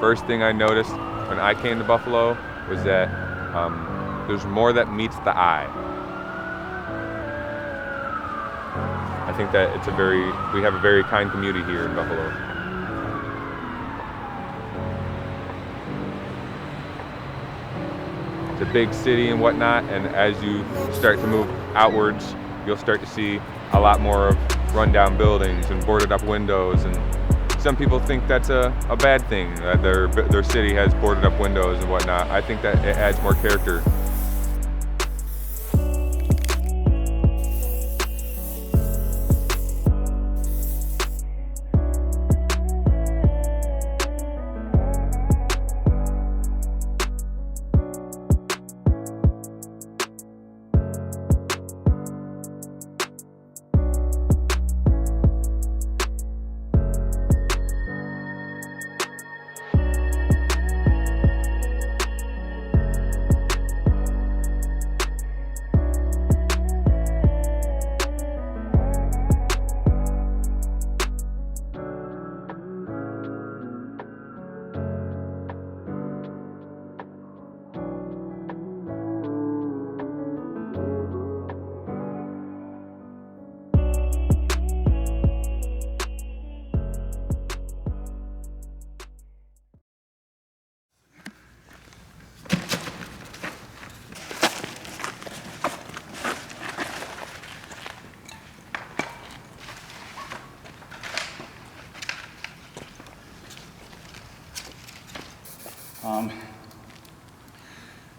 first thing I noticed when I came to Buffalo was that there's more that meets the eye. I think that we have a very kind community here in Buffalo. It's a big city and whatnot, and as you start to move outwards, you'll start to see a lot more of rundown buildings and boarded up windows, and some people think that's a bad thing, that their city has boarded up windows and whatnot. I think that it adds more character.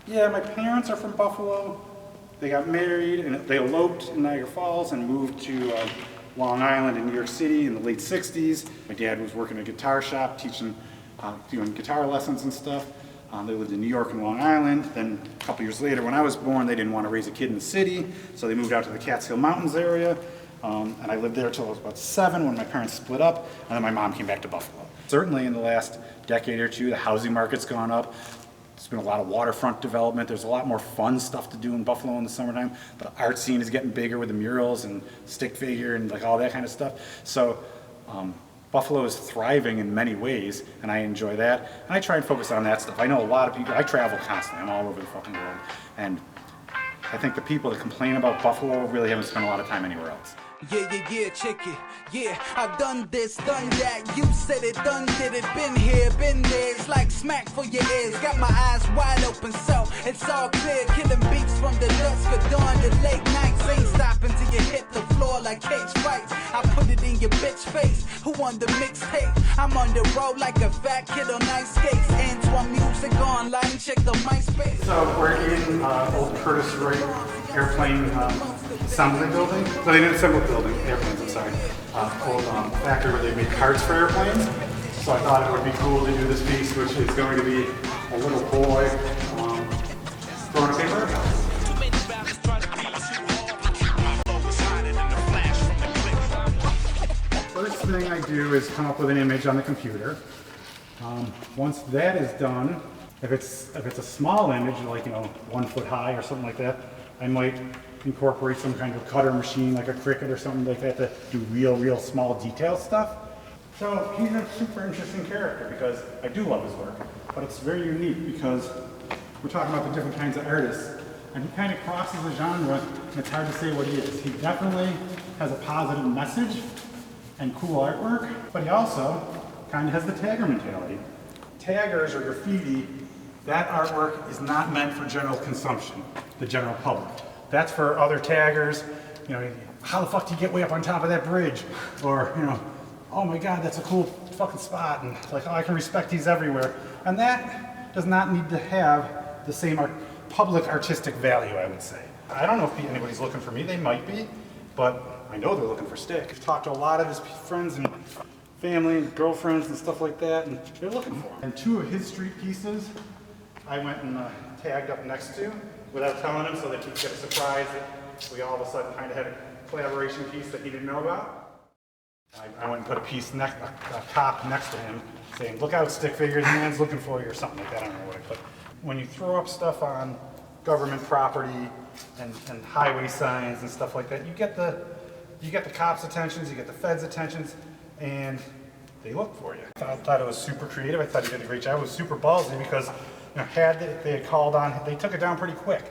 Yeah, my parents are from Buffalo. They got married and they eloped in Niagara Falls and moved to Long Island in New York City in the late 60s. My dad was working at a guitar shop, teaching, doing guitar lessons and stuff. They lived in New York and Long Island. Then a couple years later, when I was born, they didn't want to raise a kid in the city, so they moved out to the Catskill Mountains area. And I lived there until I was about 7 when my parents split up, and then my mom came back to Buffalo. Certainly in the last decade or two, the housing market's gone up. There's been a lot of waterfront development. There's a lot more fun stuff to do in Buffalo in the summertime. The art scene is getting bigger with the murals and stick figure and like all that kind of stuff. So Buffalo is thriving in many ways, and I enjoy that. And I try and focus on that stuff. I know a lot of people, I travel constantly. I'm all over the fucking world. And I think the people that complain about Buffalo really haven't spent a lot of time anywhere else. Yeah, check it. Yeah, I've done this, done that. You said it, done did it. Been here, been there. It's like smack for your ears. Got my eyes wide open, so it's all clear. Killing beats from the dusk of dawn to late nights. Ain't stopping till you hit the floor like cage fights. I put it in your bitch face. Who on the mixtape? I'm on the road like a fat kid on ice skates. Interviewees online, check the MySpace. So we're in old Curtis Wright airplane assembly building. No, they didn't assemble building, airplanes, I'm sorry. Old factory where they make parts for airplanes. So I thought it would be cool to do this piece, which is going to be a little boy throwing a paper. First thing I do is come up with an image on the computer. Once that is done, if it's a small image, like 1 foot high or something like that, I might incorporate some kind of cutter machine like a Cricut or something like that to do real small detail stuff. So he's a super interesting character because I do love his work, but it's very unique because we're talking about the different kinds of artists, and he kind of crosses the genre, and it's hard to say what he is. He definitely has a positive message and cool artwork, but he also kind of has the tagger mentality. Taggers or graffiti, that artwork is not meant for general consumption, the general public. That's for other taggers, how the fuck do you get way up on top of that bridge? Or, oh my God, that's a cool fucking spot, and like, oh, I can respect these everywhere. And that does not need to have the same public artistic value, I would say. I don't know if anybody's looking for me, they might be, but I know they're looking for Stick. I've talked to a lot of his friends and family and girlfriends and stuff like that, and they're looking for him. And 2 of his street pieces, I went and tagged up next to without telling him, so that he'd get a surprise that we all of a sudden kind of had a collaboration piece that he didn't know about. I went and put a top next to him saying, "Look out, Stick Figure, the man's looking for you," or something like that. I don't know what I put. When you throw up stuff on government property and highway signs and stuff like that, you get the cops' attentions, you get the feds' attentions, and they look for you. I thought it was super creative. I thought he did a great job. It was super ballsy because, you know, had they had called on, they took it down pretty quick.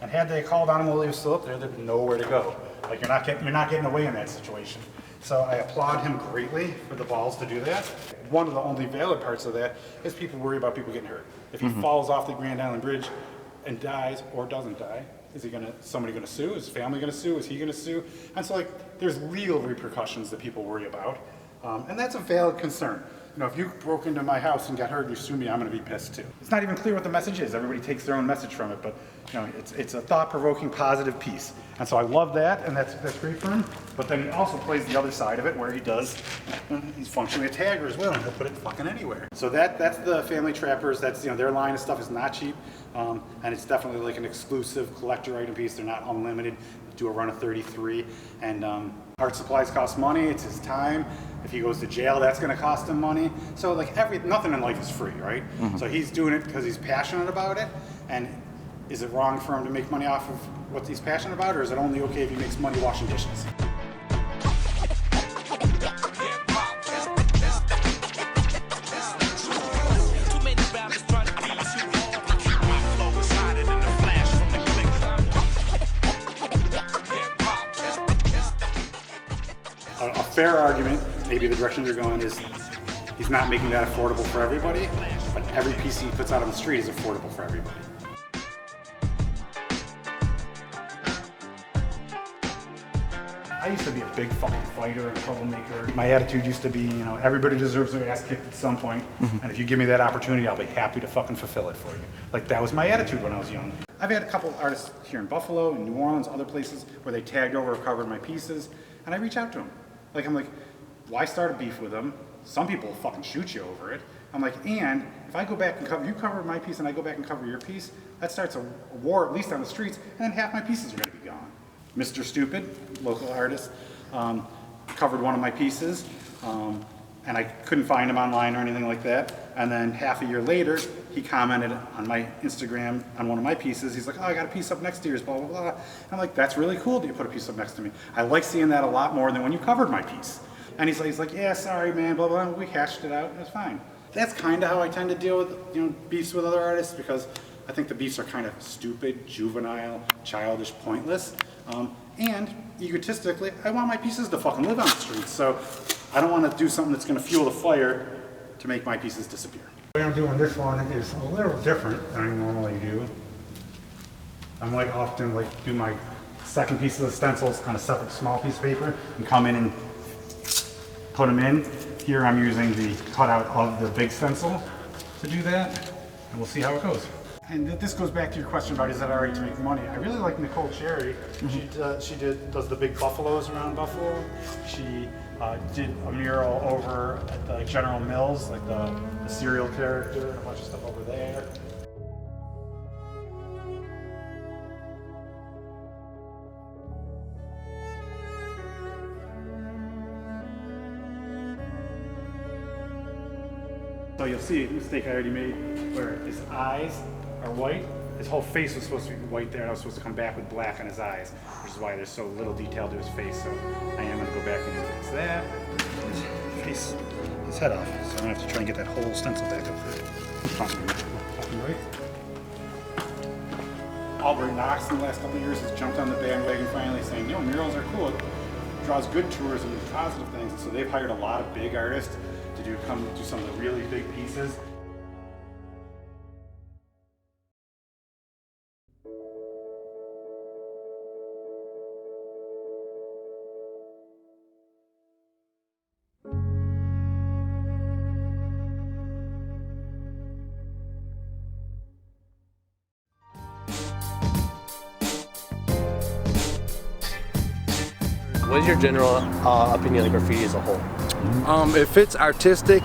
And had they called on him while he was still up there, there'd be nowhere to go. Like you're not getting away in that situation. So I applaud him greatly for the balls to do that. One of the only valid parts of that is people worry about people getting hurt. If he falls off the Grand Island Bridge and dies or doesn't die, is somebody gonna sue? Is his family gonna sue? Is he gonna sue? And so like, there's legal repercussions that people worry about. And that's a valid concern. You know, if you broke into my house and got hurt and you sue me, I'm gonna be pissed too. It's not even clear what the message is. Everybody takes their own message from it, but you know, it's a thought-provoking, positive piece. And so I love that, and that's great for him. But then he also plays the other side of it, where he's functionally a tagger as well, and he'll put it fucking anywhere. So that's the Family Trappers. That's, you know, their line of stuff is not cheap, and it's definitely like an exclusive collector item piece. They're not unlimited. Do a run of 33, and art supplies cost money. It's his time. If he goes to jail, that's going to cost him money. So like nothing in life is free, right? So he's doing it because he's passionate about it. And is it wrong for him to make money off of what he's passionate about, or is it only okay if he makes money washing dishes? A fair argument, maybe the direction they're going is he's not making that affordable for everybody, but every piece he puts out on the street is affordable for everybody. I used to be a big fucking fighter and troublemaker. My attitude used to be, you know, everybody deserves their ass kicked at some point, and if you give me that opportunity, I'll be happy to fucking fulfill it for you. Like, that was my attitude when I was young. I've had a couple artists here in Buffalo, in New Orleans, other places, where they tagged over or covered my pieces, and I reach out to them. Like, I'm like, why start a beef with them? Some people will fucking shoot you over it. I'm like, and if I go back and you cover my piece and I go back and cover your piece, that starts a war, at least on the streets, and then half my pieces are gonna be gone. Mr. Stupid, local artist, covered one of my pieces, and I couldn't find him online or anything like that. And then half a year later, he commented on my Instagram on one of my pieces. He's like, oh, I got a piece up next to yours, blah, blah, blah. And I'm like, that's really cool that you put a piece up next to me. I like seeing that a lot more than when you covered my piece. And he's like, yeah, sorry, man, blah, blah, we hashed it out, and it's fine. That's kind of how I tend to deal with, you know, beefs with other artists, because I think the beefs are kind of stupid, juvenile, childish, pointless. And egotistically, I want my pieces to fucking live on the streets. So I don't want to do something that's going to fuel the fire to make my pieces disappear. The way I'm doing this one is a little different than I normally do. I'm like often like do my second piece of the stencils, kind of separate small piece of paper, and come in and put them in. Here I'm using the cutout of the big stencil to do that, and we'll see how it goes. And this goes back to your question about is that all right to make money. I really like Nicole Cherry. She does the big buffaloes around Buffalo. She did a mural over at the General Mills, like the cereal character, and a bunch of stuff over there. So you'll see a mistake I already made where his eyes are white. His whole face was supposed to be white there, and I was supposed to come back with black on his eyes, which is why there's so little detail to his face. So I am going to go back and fix that. His face, his head off. So I'm going to have to try and get that whole stencil back up there. Right. Albert Knox in the last couple of years has jumped on the bandwagon finally, saying, you know, murals are cool. It draws good tourism and positive things. And so they've hired a lot of big artists to come do some of the really big pieces. What is your general opinion of graffiti as a whole? If it's artistic,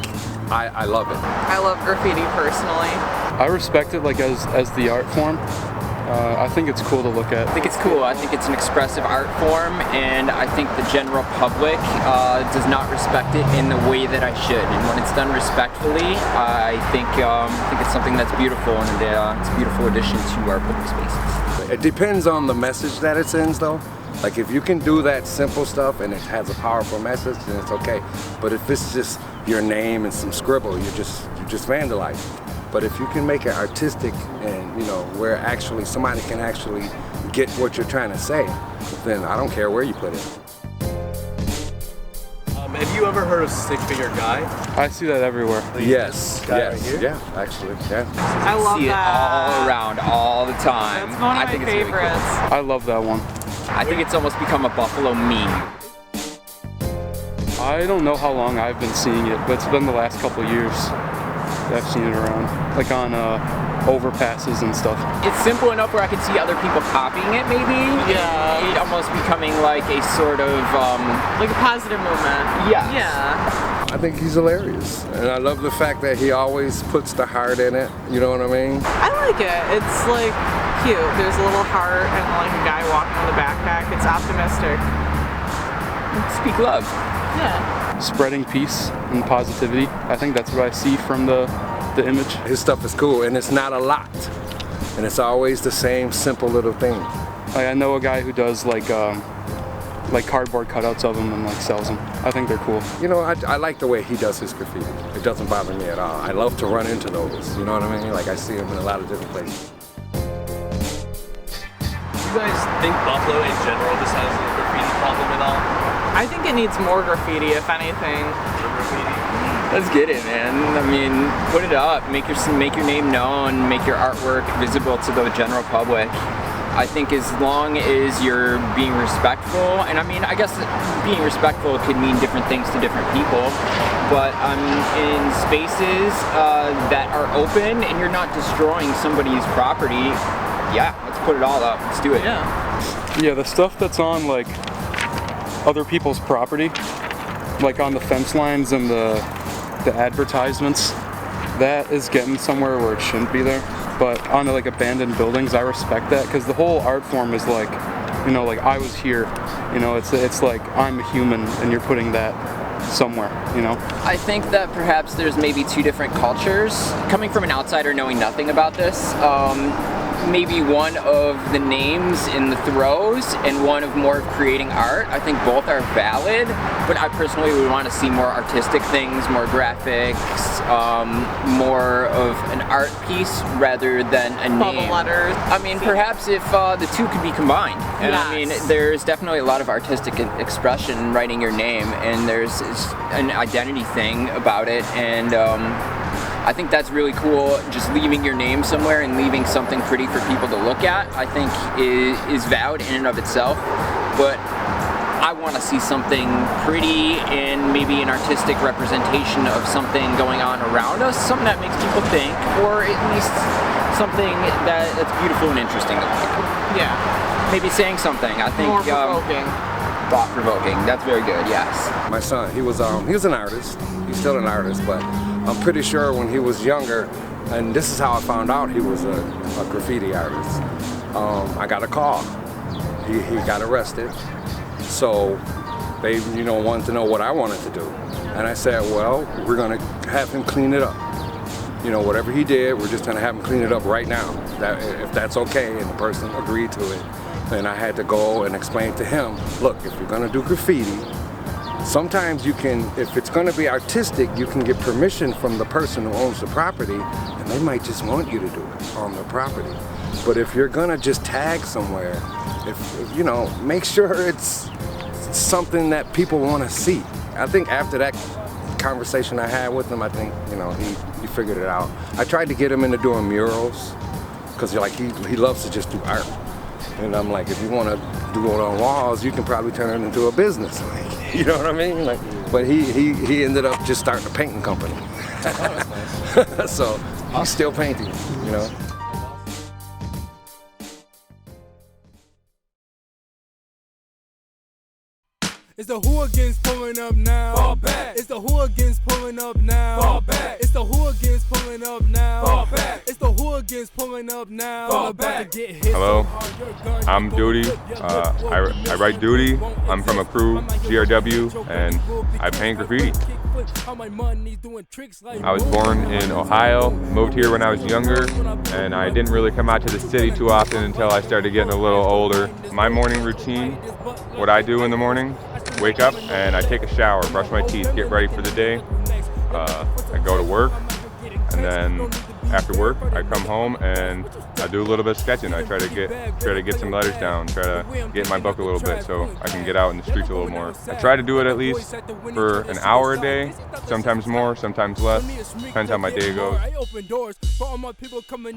I love it. I love graffiti personally. I respect it like as the art form. I think it's cool to look at. I think it's cool. I think it's an expressive art form, and I think the general public does not respect it in the way that I should. And when it's done respectfully, I think it's something that's beautiful, and it's a beautiful addition to our public spaces. It depends on the message that it sends, though. Like if you can do that simple stuff and it has a powerful message, then it's okay. But if it's just your name and some scribble. You're just vandalizing. But if you can make it artistic and, you know, where actually somebody can actually get what you're trying to say, then I don't care where you put it. Have you ever heard of Stick Figure Guy? I see that everywhere. Yes, guy yes, right here? yeah, actually, yeah. I love See it that. all around, all the time. That's one of I my think it's really cool. favorites. I love that one. I think it's almost become a Buffalo meme. I don't know how long I've been seeing it, but it's been the last couple of years that I've seen it around, like on overpasses and stuff. It's simple enough where I could see other people copying it, maybe. Yeah. It almost becoming like a sort of, Like a positive movement. yes. Yeah. I think he's hilarious, and I love the fact that he always puts the heart in it, you know what I mean? I like it. It's like cute. There's a little heart and like a guy walking with a backpack. It's optimistic. Speak love. Yeah. Spreading peace and positivity. I think that's what I see from the image. His stuff is cool, and it's not a lot, and it's always the same simple little thing. Like, I know a guy who does like cardboard cutouts of them and like sells them. I think they're cool. You know, I like the way he does his graffiti. It doesn't bother me at all. I love to run into those, you know what I mean? Like, I see them in a lot of different places. You guys think Buffalo in general just has a graffiti problem at all? I think it needs more graffiti, if anything. Let's get it, man. I mean, put it up, make your name known, make your artwork visible to the general public. I think as long as you're being respectful, and I mean, I guess being respectful could mean different things to different people, but in spaces that are open and you're not destroying somebody's property, yeah, let's put it all up. Let's do it. Yeah, the stuff that's on like other people's property, like on the fence lines and the advertisements, that is getting somewhere where it shouldn't be there. But on like abandoned buildings, I respect that, because the whole art form is like, you know, like I was here, you know, it's like I'm a human and you're putting that somewhere, you know? I think that perhaps there's maybe two different cultures. Coming from an outsider knowing nothing about this, maybe one of the names in the throws and one of more of creating art. I think both are valid, but I personally would want to see more artistic things, more graphics, more of an art piece rather than a Bubble name. letters. I mean, perhaps if the two could be combined. And I mean, Yes. there's definitely a lot of artistic expression in writing your name, and there's an identity thing about it, and I think that's really cool. Just leaving your name somewhere and leaving something pretty for people to look at, I think is valid in and of itself. But I want to see something pretty and maybe an artistic representation of something going on around us, something that makes people think, or at least something that's beautiful and interesting to look at. Yeah. Maybe saying something. I think More provoking. thought-provoking. That's very good. Yes. My son, he was an artist. He's still an artist, but I'm pretty sure when he was younger, and this is how I found out he was a graffiti artist. I got a call. He got arrested. So they, you know, wanted to know what I wanted to do. And I said, well, we're gonna have him clean it up. You know, whatever he did, we're just gonna have him clean it up right now. If that's okay, and the person agreed to it. And I had to go and explain to him, look, if you're gonna do graffiti, sometimes you can, if it's gonna be artistic, you can get permission from the person who owns the property, and they might just want you to do it on the property. But if you're gonna just tag somewhere, if you know, make sure it's something that people wanna see. I think after that conversation I had with him, I think, you know, he figured it out. I tried to get him into doing murals, because like he loves to just do art. And I'm like, if you want to do it on walls, you can probably turn it into a business. Like, you know what I mean? Like, but he ended up just starting a painting company. So he's still painting, you know. It's the hooligans pulling up now. Fall back. It's the hooligans pulling up now. Fall back. It's the hooligans pulling up now. Fall back. It's the hooligans pulling up now. Fall back. Hello, I'm Duty. I write Duty. I'm from a crew, GRW, and I paint graffiti. I was born in Ohio, moved here when I was younger, and I didn't really come out to the city too often until I started getting a little older. My morning routine, what I do in the morning, wake up and I take a shower, brush my teeth, get ready for the day. I go to work, and then after work I come home and I do a little bit of sketching. I try to get some letters down, try to get in my book a little bit so I can get out in the streets a little more. I try to do it at least for an hour a day, sometimes more, sometimes less, depends how my day goes.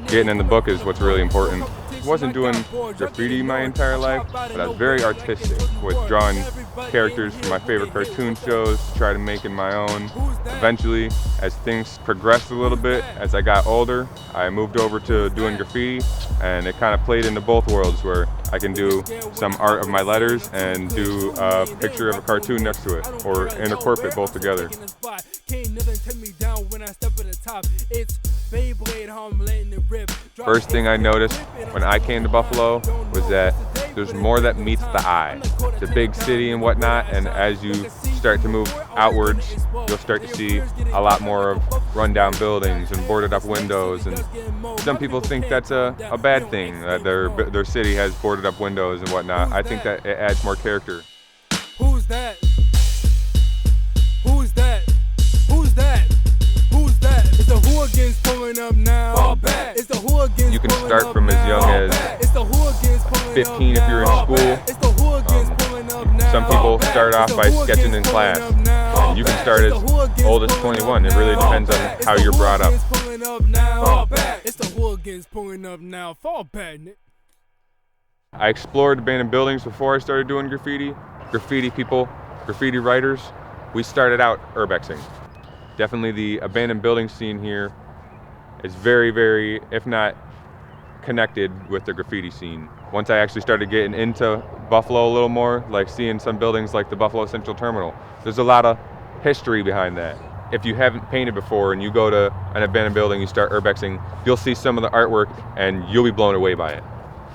Getting in the book is what's really important. I wasn't doing graffiti my entire life, but I was very artistic with drawing characters from my favorite cartoon shows to try to make it my own. Eventually, as things progressed a little bit, as I got older, I moved over to doing graffiti, and it kind of played into both worlds where I can do some art of my letters and do a picture of a cartoon next to it, or incorporate both together. First thing I noticed when I came to Buffalo was that there's more that meets the eye. It's a big city and whatnot, and as you start to move outwards, you'll start to see a lot more of rundown buildings and boarded up windows, and some people think that's a bad thing, that their city has boarded up windows and whatnot. I think that it adds more character. Who's that? Who's that? Who's that? Who's that? It's the hooligans pulling up now. Fall back. It's the hooligans. You can start from as young as 15 if you're in school. Some people start off by sketching in class. You can start as old as 21. It really depends on how you're brought up. It's the hooligans pulling up now. Fall back. I explored abandoned buildings before I started doing graffiti. Graffiti people, graffiti writers, we started out urbexing. Definitely the abandoned building scene here is very, very, if not connected with the graffiti scene. Once I actually started getting into Buffalo a little more, like seeing some buildings like the Buffalo Central Terminal, there's a lot of history behind that. If you haven't painted before and you go to an abandoned building, you start urbexing, you'll see some of the artwork and you'll be blown away by it.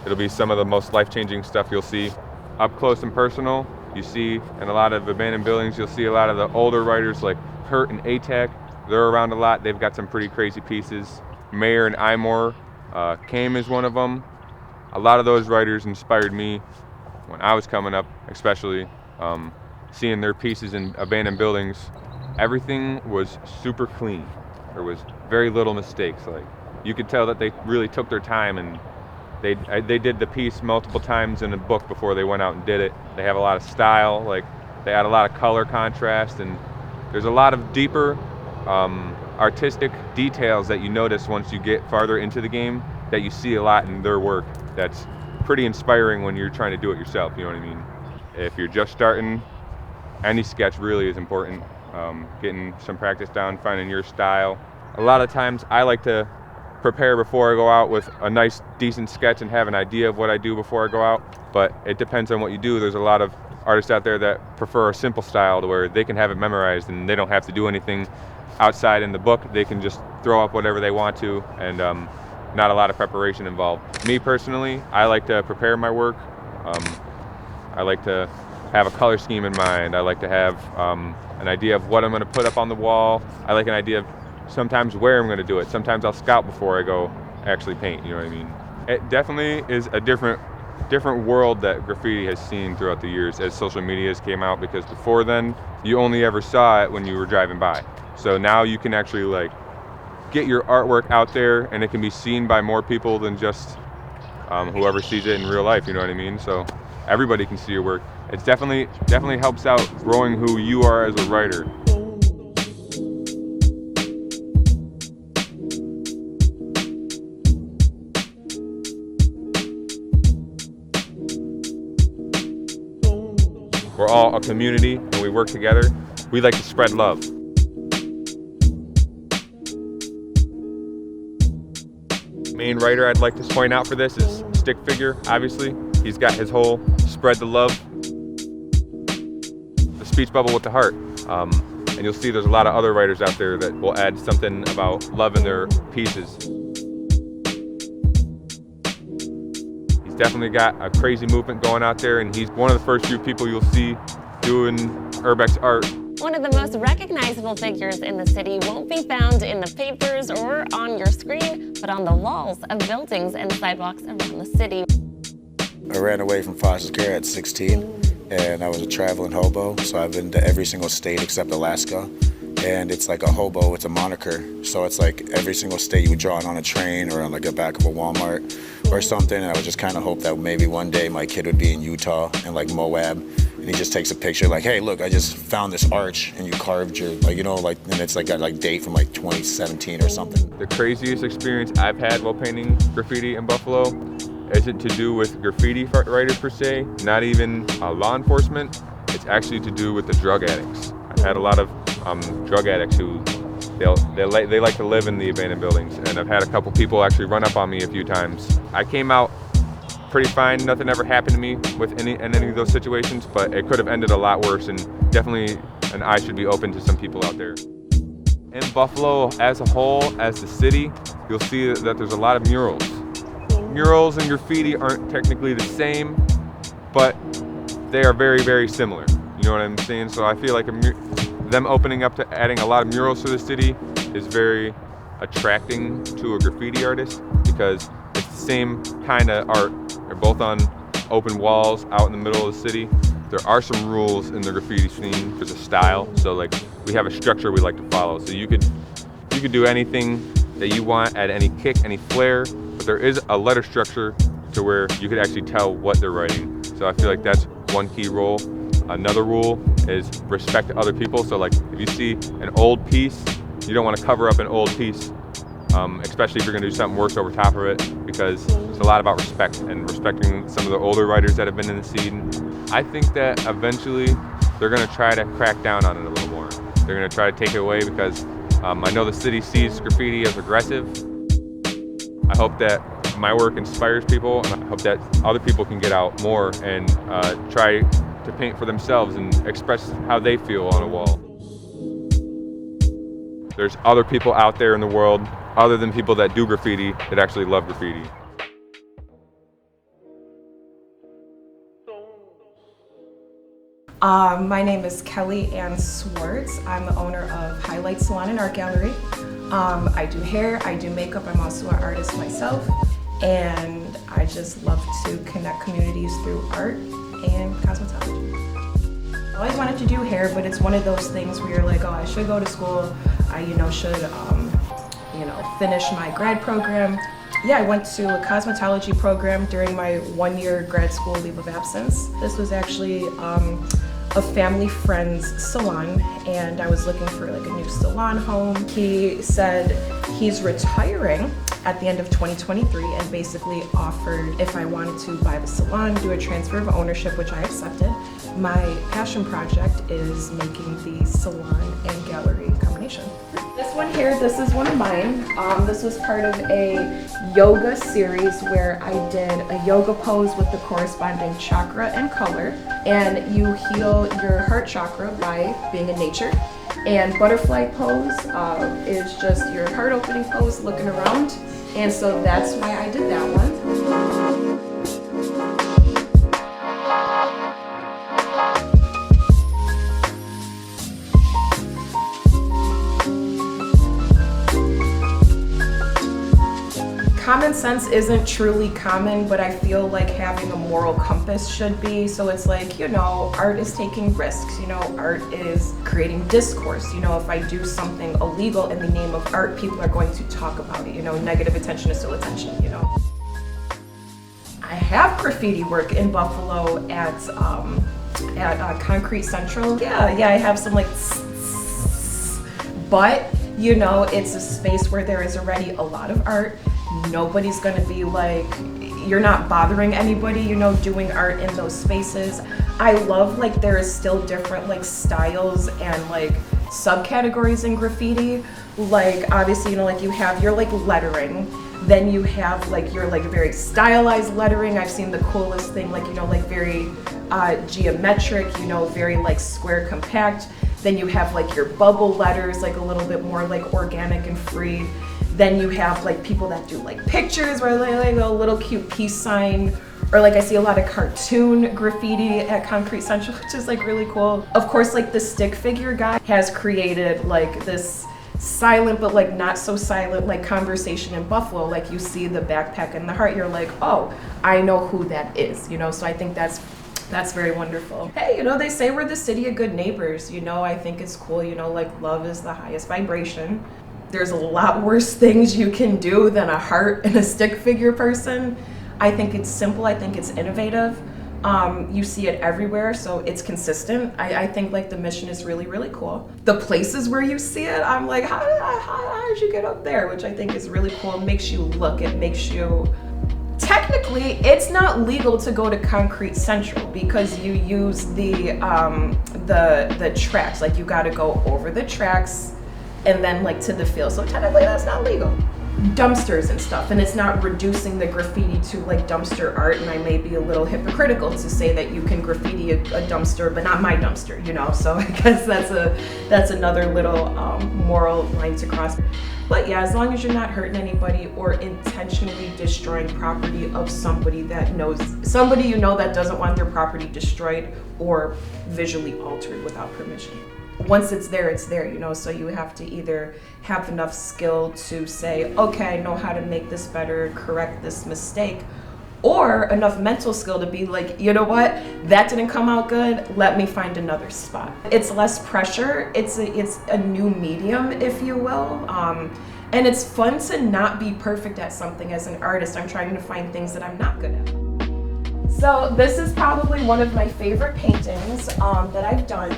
It'll be some of the most life-changing stuff you'll see. Up close and personal, you see in a lot of abandoned buildings, you'll see a lot of the older writers like Hurt and ATAC. They're around a lot. They've got some pretty crazy pieces. Mayer and Imore, Came is one of them. A lot of those writers inspired me when I was coming up, especially seeing their pieces in abandoned buildings. Everything was super clean. There was very little mistakes. Like, you could tell that they really took their time, and they did the piece multiple times in a book before they went out and did it. They have a lot of style, like they add a lot of color contrast, and there's a lot of deeper artistic details that you notice once you get farther into the game that you see a lot in their work. That's pretty inspiring when you're trying to do it yourself, you know what I mean? If you're just starting, any sketch really is important. Getting some practice down, finding your style. A lot of times I like to prepare before I go out with a nice, decent sketch and have an idea of what I do before I go out, but it depends on what you do. There's a lot of artists out there that prefer a simple style to where they can have it memorized and they don't have to do anything outside in the book. They can just throw up whatever they want to, and not a lot of preparation involved. Me personally, I like to prepare my work. I like to have a color scheme in mind. I like to have an idea of what I'm going to put up on the wall. I like an idea of sometimes where I'm going to do it. Sometimes I'll scout before I go actually paint, you know what I mean? It definitely is a different world that graffiti has seen throughout the years as social medias came out, because before then, you only ever saw it when you were driving by. So now you can actually like get your artwork out there, and it can be seen by more people than just whoever sees it in real life, you know what I mean? So everybody can see your work. It definitely helps out growing who you are as a writer. We're all a community and we work together. We like to spread love. Main writer I'd like to point out for this is Stick Figure, obviously. He's got his whole spread the love, the speech bubble with the heart. And you'll see there's a lot of other writers out there that will add something about love in their pieces. He's definitely got a crazy movement going out there, and he's one of the first few people you'll see doing urbex art. One of the most recognizable figures in the city won't be found in the papers or on your screen, but on the walls of buildings and sidewalks around the city. I ran away from foster care at 16, and I was a traveling hobo, so I've been to every single state except Alaska. and it's like a hobo, it's a moniker. So it's like every single state you would draw it on a train or on like the back of a Walmart or something. And I would just kind of hope that maybe one day my kid would be in Utah and like Moab, and he just takes a picture like, hey, look, I just found this arch and you carved your, like, you know, like, and it's like got like date from like 2017 or something. The craziest experience I've had while painting graffiti in Buffalo isn't to do with graffiti writers per se, not even law enforcement. It's actually to do with the drug addicts. I've had a lot of drug addicts who they like to live in the abandoned buildings, and I've had a couple people actually run up on me a few times. I came out pretty fine. Nothing ever happened to me with any of those situations, but it could have ended a lot worse, and definitely an eye should be open to some people out there. In Buffalo as a whole, as the city, you'll see that there's a lot of murals. Murals and graffiti aren't technically the same, but they are very, very similar. You know what I'm saying? So I feel like them opening up to adding a lot of murals to the city is very attracting to a graffiti artist, because it's the same kind of art. They're both on open walls out in the middle of the city. There are some rules in the graffiti scene. There's a style, so like we have a structure we like to follow. So you could do anything that you want, add any kick, any flair, but there is a letter structure to where you could actually tell what they're writing. So I feel like that's one key rule. Another rule is respect other people. So like if you see an old piece, you don't want to cover up an old piece, especially if you're going to do something worse over top of it, because it's a lot about respect and respecting some of the older writers that have been in the scene. I think that eventually they're going to try to crack down on it a little more. They're going to try to take it away, because I know the city sees graffiti as aggressive. I hope that my work inspires people, and I hope that other people can get out more and try to paint for themselves and express how they feel on a wall. There's other people out there in the world, other than people that do graffiti, that actually love graffiti. My name is Kelly Ann Swartz. I'm the owner of Highlight Salon and Art Gallery. I do hair, I do makeup, I'm also an artist myself, and I just love to connect communities through art and cosmetology. I always wanted to do hair, but it's one of those things where you're like, oh, I should go to school, I should finish my grad program. Yeah, I went to a cosmetology program during my 1-year grad school leave of absence. This was actually a family friend's salon, and I was looking for like a new salon home. He said he's retiring at the end of 2023 and basically offered if I wanted to buy the salon, do a transfer of ownership, which I accepted. My passion project is making the salon and gallery combination. This one here, this is one of mine. This was part of a yoga series where I did a yoga pose with the corresponding chakra and color. And you heal your heart chakra by being in nature. And butterfly pose is just your heart opening pose, looking around. And so that's why I did that one. Common sense isn't truly common, but I feel like having a moral compass should be. So it's like, art is taking risks, art is creating discourse. If I do something illegal in the name of art, people are going to talk about it. Negative attention is still attention, I have graffiti work in Buffalo at Concrete Central. Yeah, I have some but it's a space where there is already a lot of art. Nobody's gonna be like, you're not bothering anybody, doing art in those spaces. I love there is still different styles and subcategories in graffiti. Obviously, you have your lettering, then you have your very stylized lettering. I've seen the coolest thing, very geometric, very square compact. Then you have your bubble letters, a little bit more organic and free. Then you have people that do pictures where they a little cute peace sign, or I see a lot of cartoon graffiti at Concrete Central, which is really cool. Of course, the stick figure guy has created this silent but not so silent conversation in Buffalo. You see the backpack and the heart, you're oh, I know who that is, so I think that's That's very wonderful. Hey, you know, they say we're the city of good neighbors. You know, I think it's cool. You know, like love is the highest vibration. There's a lot worse things you can do than a heart and a stick figure person. I think it's simple. I think it's innovative. You see it everywhere, so it's consistent. I think like the mission is really, really cool. The places where you see it, I'm like, how did you get up there? Which I think is really cool. It makes you look. It makes you... Technically, it's not legal to go to Concrete Central because you use the tracks. Like you got to go over the tracks and then like to the field. So technically, that's not legal. Dumpsters and stuff, and it's not reducing the graffiti to like dumpster art. And I may be a little hypocritical to say that you can graffiti a dumpster, but not my dumpster, you know. So I guess that's another little moral line to cross. But yeah, as long as you're not hurting anybody or intentionally destroying property of somebody that knows, somebody you know that doesn't want their property destroyed or visually altered without permission. Once it's there, you know, so you have to either have enough skill to say, okay, I know how to make this better, correct this mistake, or enough mental skill to be like, you know what, that didn't come out good, let me find another spot. It's less pressure, it's a new medium, if you will, and it's fun to not be perfect at something. As an artist, I'm trying to find things that I'm not good at. So this is probably one of my favorite paintings that I've done.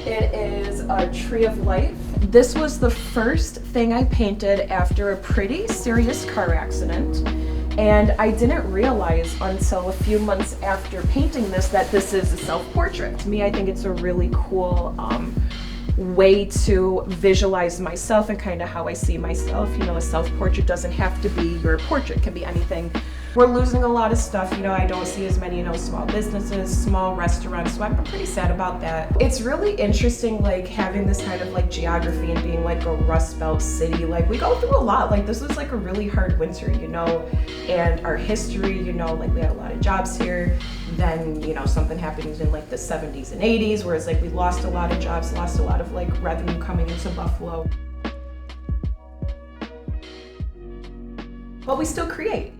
It is a Tree of Life. This was the first thing I painted after a pretty serious car accident. And I didn't realize until a few months after painting this that this is a self-portrait. To me, I think it's a really cool way to visualize myself and kind of how I see myself. You know, a self-portrait doesn't have to be your portrait, it can be anything. We're losing a lot of stuff, you know, I don't see as many, you know, small businesses, small restaurants, so I'm pretty sad about that. It's really interesting, like, having this kind of, like, geography and being, like, a Rust Belt city. Like, we go through a lot. Like, this was, like, a really hard winter, you know, and our history, you know, like, we had a lot of jobs here. Then, you know, something happened in, like, the 70s and 80s, where it's, like, we lost a lot of jobs, lost a lot of, like, revenue coming into Buffalo. But we still create.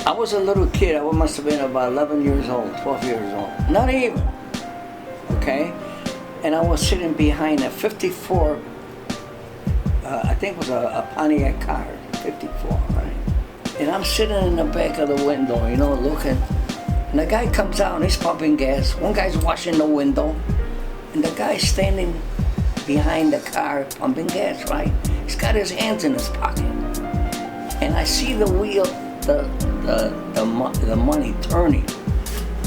I was a little kid, I must have been about 11 years old, 12 years old, not even, okay? And I was sitting behind a 54, I think it was a Pontiac car, 54, right? And I'm sitting in the back of the window, you know, looking, and the guy comes out and he's pumping gas. One guy's washing the window, and the guy's standing behind the car pumping gas, right? He's got his hands in his pocket. And I see the wheel, the money turning.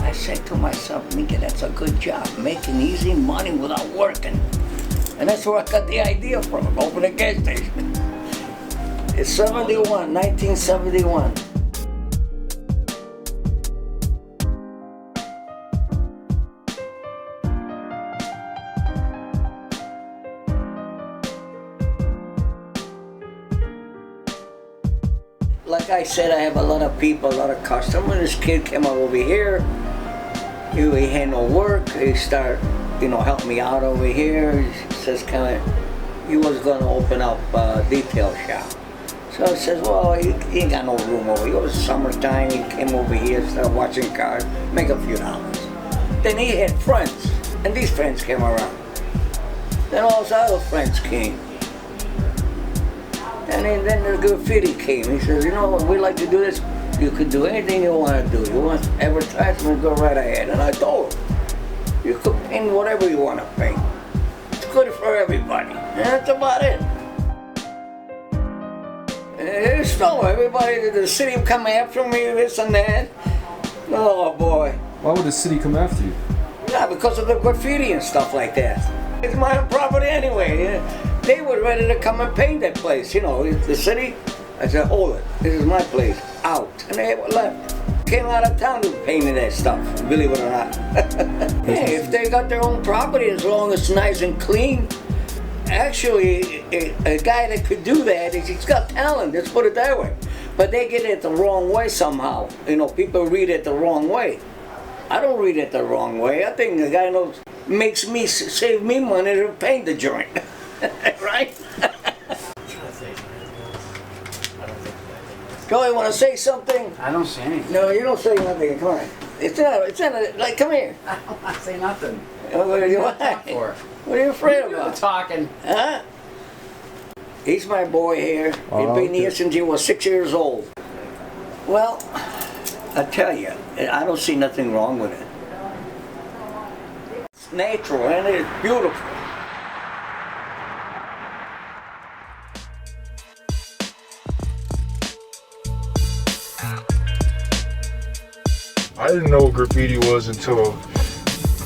I said to myself, Mika, that's a good job, making easy money without working. And that's where I got the idea from, open a gas station. It's 71, 1971. Like I said, I have a lot of people, a lot of customers. This kid came over here. He had no work. He started, you know, help me out over here. He says, he was going to open up a detail shop. So I says, well, he ain't got no room over here. It was summertime. He came over here, started watching cars, make a few dollars. Then he had friends, and these friends came around. Then all his other friends came. And then the graffiti came. He says, you know, we like to do this. You could do anything you want to do. You want advertisement, go right ahead. And I told him, you could paint whatever you want to paint. It's good for everybody. And that's about it. It's no, everybody, the city come after me, this and that. Oh boy. Why would the city come after you? Yeah, because of the graffiti and stuff like that. It's my own property anyway. They were ready to come and paint that place, you know, the city. I said, hold it, this is my place, out. And they left. Came out of town to paint that stuff, believe it or not. Hey, if they got their own property, as long as it's nice and clean, actually, a guy that could do that, he's got talent, let's put it that way. But they get it the wrong way somehow. You know, people read it the wrong way. I don't read it the wrong way. I think the guy knows, makes me save me money to paint the joint, right? Go, you want to say something? I don't say anything. No, you don't say nothing. Come on. It's not like, come here. I don't want to say nothing. What are you for? What are you afraid about? Talking. Huh? He's my boy here. He's been here since he was 6 years old. Well, I tell you, I don't see nothing wrong with it. It's natural and it's beautiful. I didn't know what graffiti was until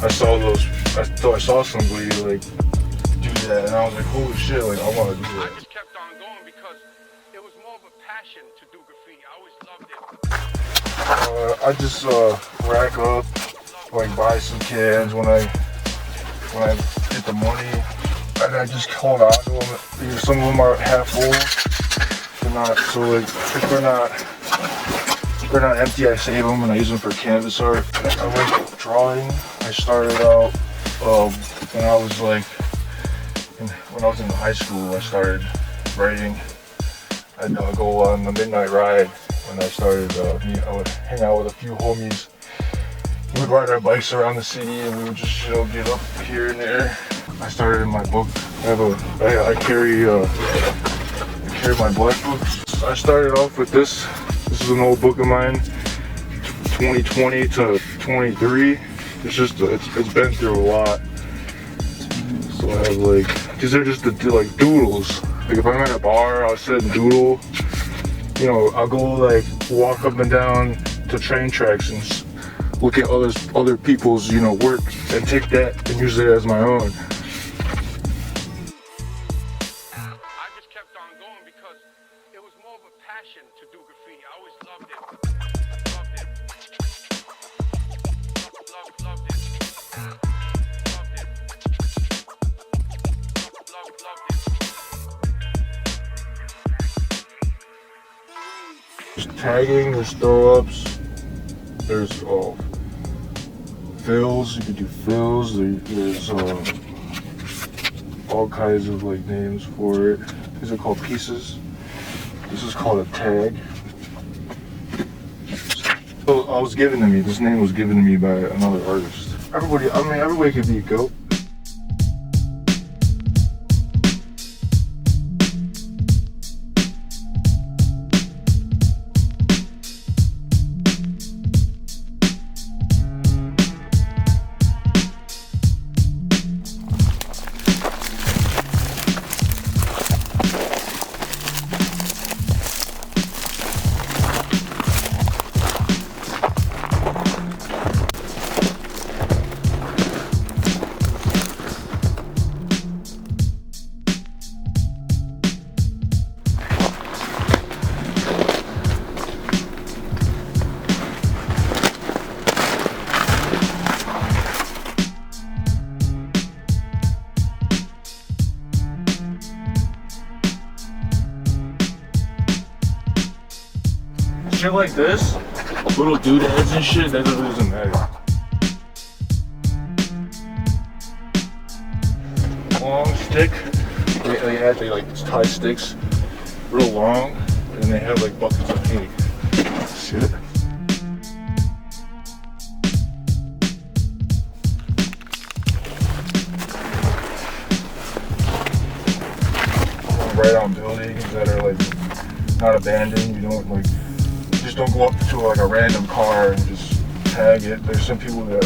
I saw I saw somebody like do that, and I was like, holy shit, like I want to do that. I just kept on going because it was more of a passion to do graffiti. I always loved it. I just rack up, like buy some cans when I get the money, and I just hold on to them. Because some of them are half full, they're not. So like if they're not empty, I save them and I use them for canvas art. I like drawing. I started out when I was in high school. I started writing. I'd go on the midnight ride when I started. I would hang out with a few homies. We would ride our bikes around the city and we would just get up here and there. I started in my book. I carry my black books. I started off with this. This is an old book of mine, 2020 to 23. It's been through a lot. So I have these are just the doodles. Like if I'm at a bar, I'll sit and doodle. I'll go walk up and down to train tracks and look at other people's work and take that and use it as my own. There's tagging, there's throw-ups, there's fills, you could do fills, there's all kinds of names for it. These are called pieces. This is called a tag. So this name was given to me by another artist. Everybody could be a goat. Shit like this, little doodads and shit, that doesn't matter. Long stick, they tie sticks real long, and they have buckets of paint. Shit. Right on buildings that are not abandoned. You don't go up to a random car and just tag it. There's some people that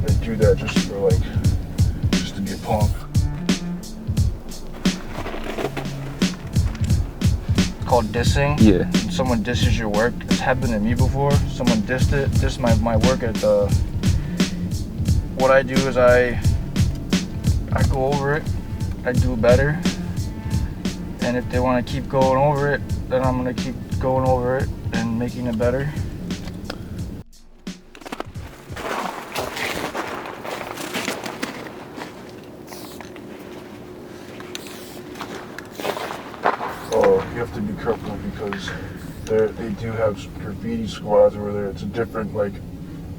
they do that just to be a punk. It's called dissing. Yeah. When someone disses your work. It's happened to me before. Someone dissed my work at the. What I do is I go over it. I do better. And if they want to keep going over it, then I'm gonna keep going over it and making it better. Oh, you have to be careful because they do have graffiti squads where it's a different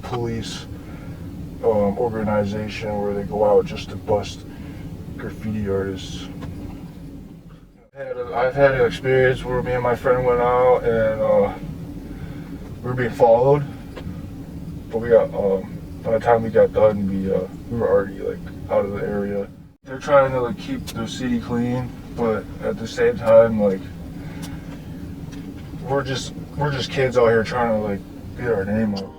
police organization where they go out just to bust graffiti artists. I've had an experience where me and my friend went out and we were being followed, but we got by the time we got done, we were already like out of the area. They're trying to like keep the city clean, but at the same time, like we're just kids out here trying to like get our name up.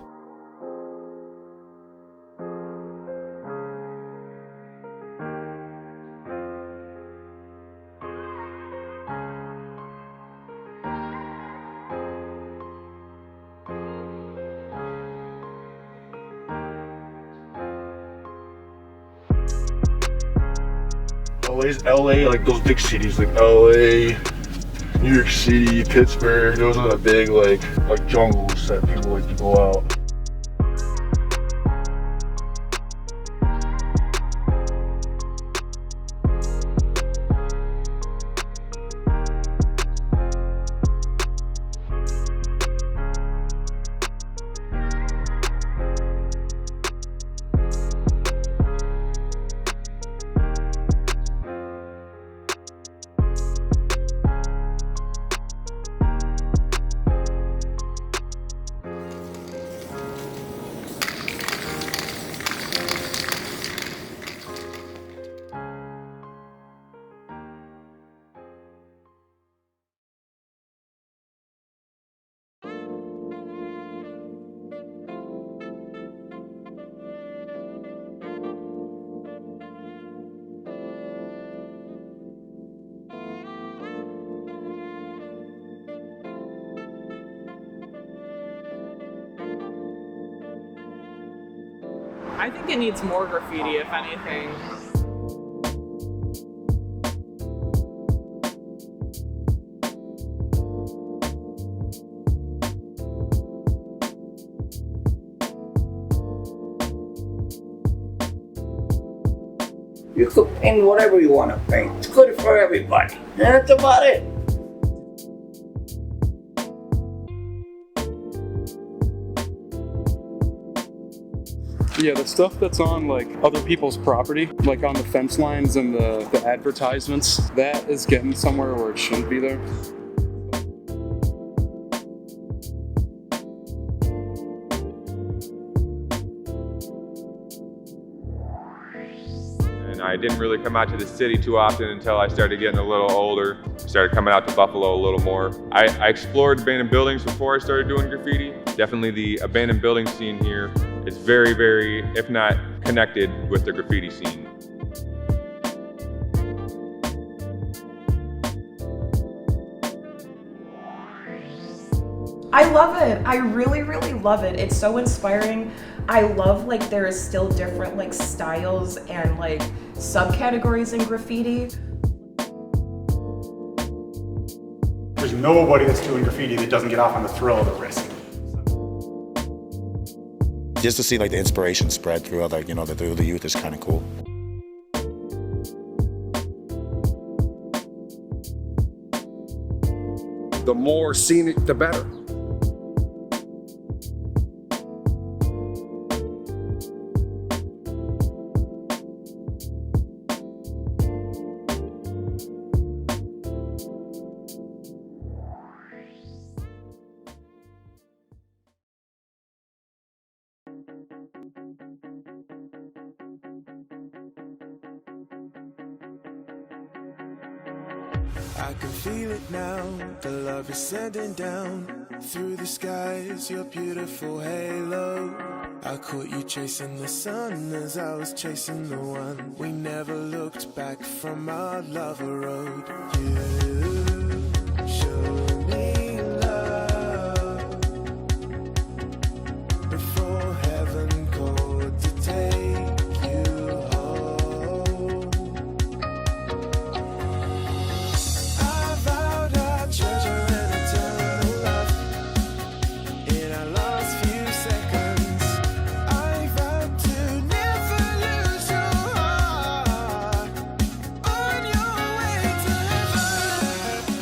LA, like those big cities like LA, New York City, Pittsburgh, those are the big like jungles that people like to go out. I think it needs more graffiti, if anything. You could paint whatever you want to paint. It's good for everybody. And that's about it. Yeah, the stuff that's on like other people's property, like on the fence lines and the advertisements, that is getting somewhere where it shouldn't be there. And I didn't really come out to the city too often until I started getting a little older. Started coming out to Buffalo a little more. I explored abandoned buildings before I started doing graffiti. Definitely the abandoned building scene here is very, very, if not connected with the graffiti scene. I love it. I really, really love it. It's so inspiring. I love like there is still different like styles and like subcategories in graffiti. There's nobody that's doing graffiti that doesn't get off on the thrill of the risk. Just to see like the inspiration spread through other, the youth is kind of cool. The more scenic, the better. I can feel it now, the love is sending down through the skies, your beautiful halo. I caught you chasing the sun as I was chasing the one. We never looked back from our lover road. You showed me love before heaven called to take you home. I vowed our treasure and eternal love in our last few seconds. I vowed to never lose your heart on your way to heaven.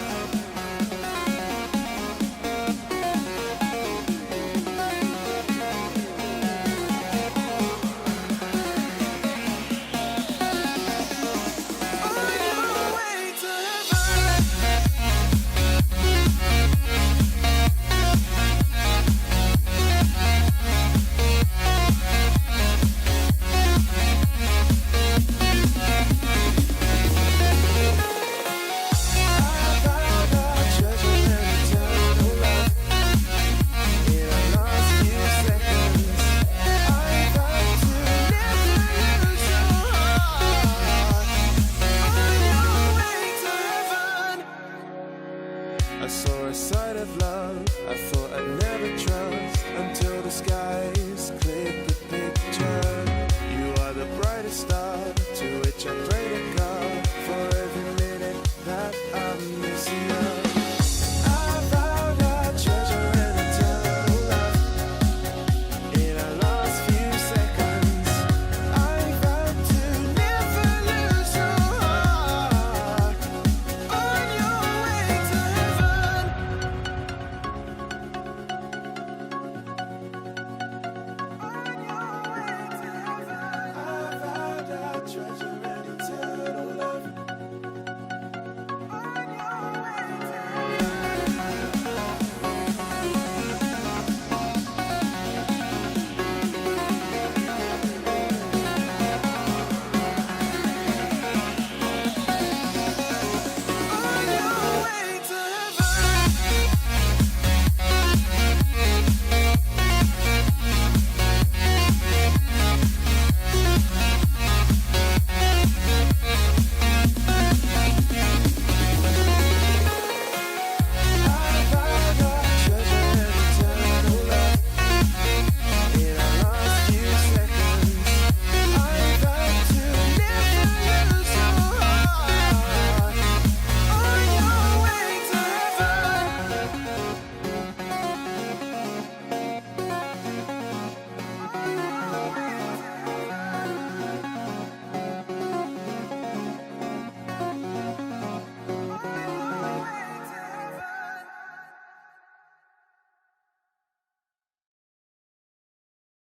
to which I pray to God.